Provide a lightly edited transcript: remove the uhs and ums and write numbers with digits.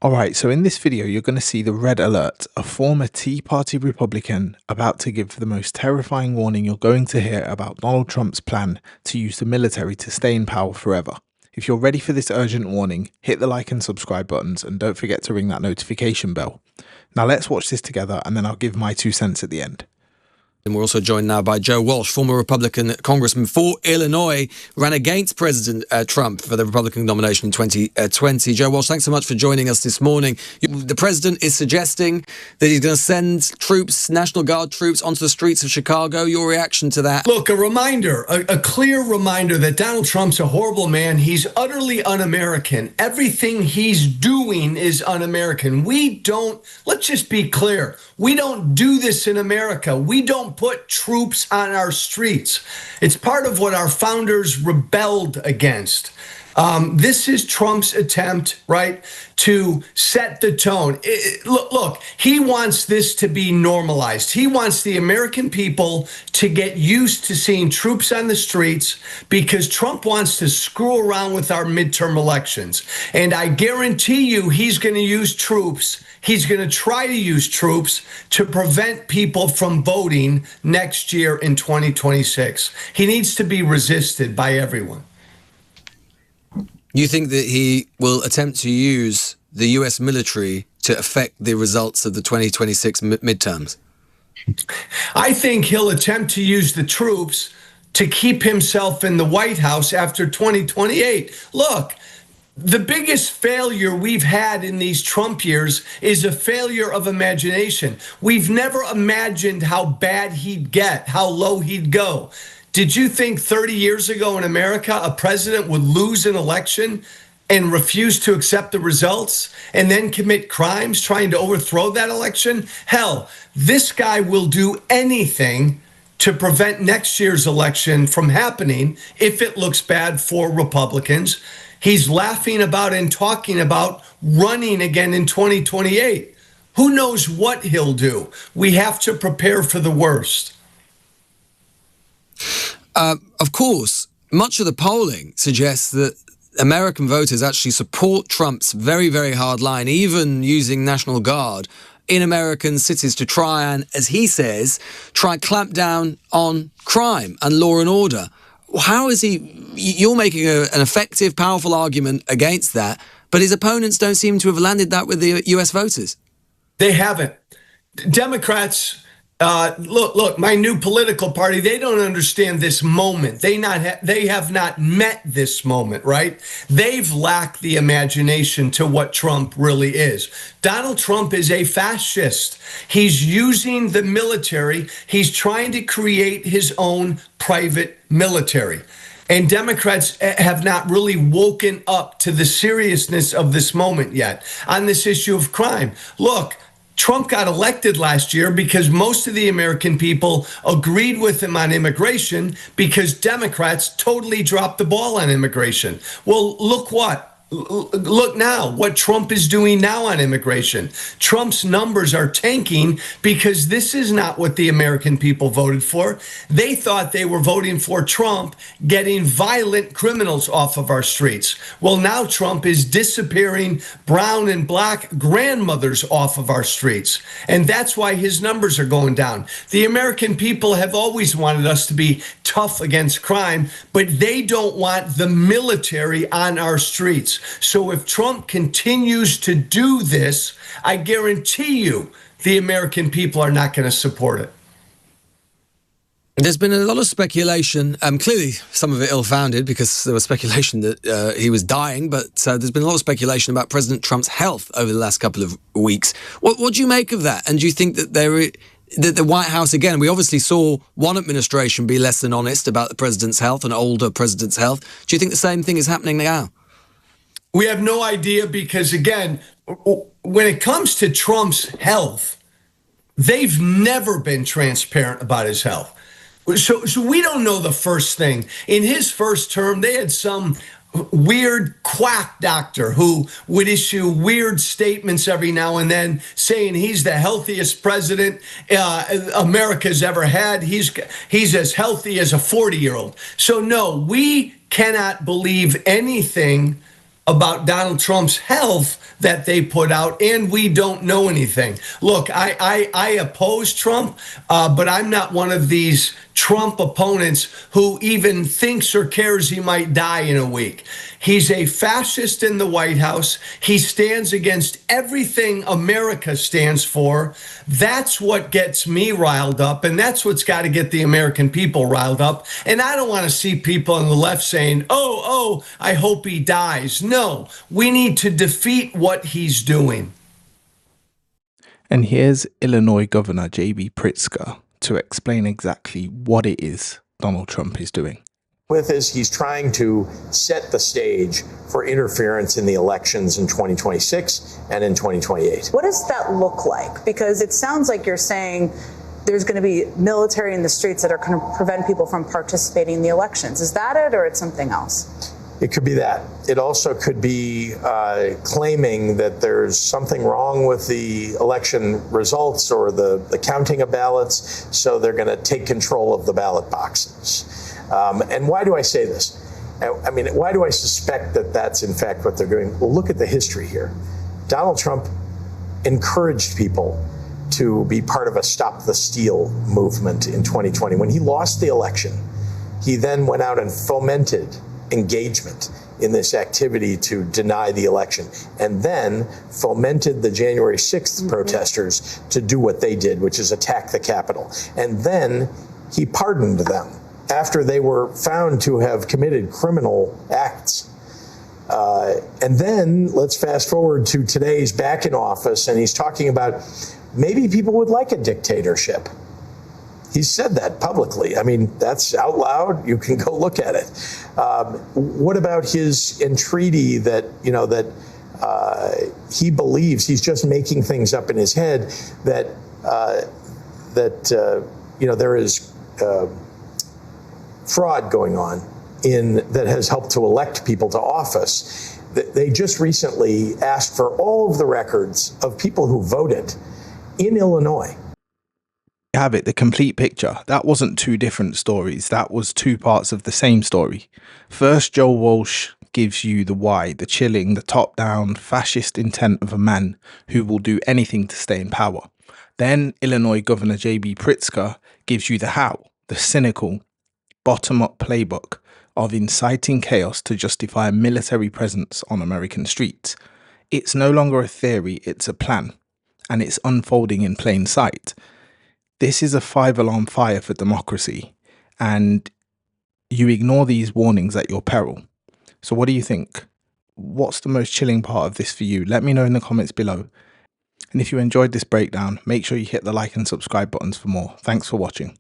Alright, so in this video you're going to see the red alert, a former Tea Party Republican about to give the most terrifying warning you're going to hear about Donald Trump's plan to use the military to stay in power forever. If you're ready for this urgent warning, hit the like and subscribe buttons and don't forget to ring that notification bell. Now let's watch this together and then I'll give my 2 cents at the end. And we're also joined now by Joe Walsh, former Republican congressman for Illinois, ran against President Trump for the Republican nomination in 2020. Joe Walsh, thanks so much for joining us this morning. The president is suggesting that he's going to send troops, National Guard troops, onto the streets of Chicago. Your reaction to that? Look, a reminder, a clear reminder that Donald Trump's a horrible man. He's utterly un-American. Everything he's doing is un-American. Let's just be clear, we don't do this in America. We don't put troops on our streets. It's part of what our founders rebelled against. This is Trump's attempt, right, to set the tone. Look, he wants this to be normalized. He wants the American people to get used to seeing troops on the streets because Trump wants to screw around with our midterm elections. And I guarantee you he's going to use troops. He's going to try to use troops to prevent people from voting next year in 2026. He needs to be resisted by everyone. You think that he will attempt to use the U.S. military to affect the results of the 2026 midterms? I think he'll attempt to use the troops to keep himself in the White House after 2028. Look, the biggest failure we've had in these Trump years is a failure of imagination. We've never imagined how bad he'd get, how low he'd go. Did you think 30 years ago in America, a president would lose an election and refuse to accept the results and then commit crimes trying to overthrow that election? Hell, this guy will do anything to prevent next year's election from happening if it looks bad for Republicans. He's laughing about and talking about running again in 2028. Who knows what he'll do? We have to prepare for the worst. Of course, much of the polling suggests that American voters actually support Trump's very, very hard line, even using National Guard in American cities to try and, as he says, clamp down on crime and law and order. How is you're making an effective, powerful argument against that, but his opponents don't seem to have landed that with the US voters. They haven't. Democrats, look, my new political party, they don't understand this moment. They have not met this moment, right? They've lacked the imagination to what Trump really is. Donald Trump is a fascist. He's using the military. He's trying to create his own private military. And Democrats have not really woken up to the seriousness of this moment yet on this issue of crime. Look, Trump got elected last year because most of the American people agreed with him on immigration because Democrats totally dropped the ball on immigration. Well, look now what Trump is doing now on immigration. Trump's numbers are tanking because this is not what the American people voted for. They thought they were voting for Trump getting violent criminals off of our streets. Well, now Trump is disappearing brown and black grandmothers off of our streets. And that's why his numbers are going down. The American people have always wanted us to be tough against crime, but they don't want the military on our streets. So if Trump continues to do this, I guarantee you the American people are not going to support it. There's been a lot of speculation, clearly some of it ill-founded because there was speculation that he was dying, but there's been a lot of speculation about President Trump's health over the last couple of weeks. What do you make of that? And do you think that the White House, again, we obviously saw one administration be less than honest about the president's health, an older president's health. Do you think the same thing is happening now? We have no idea because, again, when it comes to Trump's health, they've never been transparent about his health. So we don't know the first thing. In his first term, they had some weird quack doctor who would issue weird statements every now and then saying he's the healthiest president America's ever had. He's as healthy as a 40-year-old. So no, we cannot believe anything about Donald Trump's health that they put out, and we don't know anything. Look, I oppose Trump, but I'm not one of these Trump opponents who even thinks or cares he might die in a week. He's a fascist in the White House. He stands against everything America stands for. That's what gets me riled up, and that's what's got to get the American people riled up. And I don't want to see people on the left saying, oh, I hope he dies. No, we need to defeat what he's doing. And here's Illinois Governor JB Pritzker to explain exactly what it is Donald Trump is doing. With is he's trying to set the stage for interference in the elections in 2026 and in 2028. What does that look like? Because it sounds like you're saying there's going to be military in the streets that are going to prevent people from participating in the elections. Is that it, or it's something else? It could be that. It also could be claiming that there's something wrong with the election results or the counting of ballots, so they're going to take control of the ballot boxes. And why do I say this? I mean, why do I suspect that that's in fact what they're doing? Well, look at the history here. Donald Trump encouraged people to be part of a Stop the Steal movement in 2020. When he lost the election, he then went out and fomented engagement in this activity to deny the election, and then fomented the January 6th protesters to do what they did, which is attack the Capitol. And then he pardoned them after they were found to have committed criminal acts. And then let's fast forward to today. He's back in office, and he's talking about maybe people would like a dictatorship. He said that publicly. I mean, that's out loud. You can go look at it. What about his entreaty that, he believes he's just making things up in his head, that there is fraud going on that has helped to elect people to office. They just recently asked for all of the records of people who voted in Illinois. You have it, the complete picture. That wasn't two different stories. That was two parts of the same story. First, Joe Walsh gives you the why, the chilling, the top-down, fascist intent of a man who will do anything to stay in power. Then Illinois Governor JB Pritzker gives you the how, the cynical, bottom-up playbook of inciting chaos to justify a military presence on American streets. It's no longer a theory, it's a plan, and it's unfolding in plain sight. This is a five-alarm fire for democracy, and you ignore these warnings at your peril. So what do you think? What's the most chilling part of this for you? Let me know in the comments below. And if you enjoyed this breakdown, make sure you hit the like and subscribe buttons for more. Thanks for watching.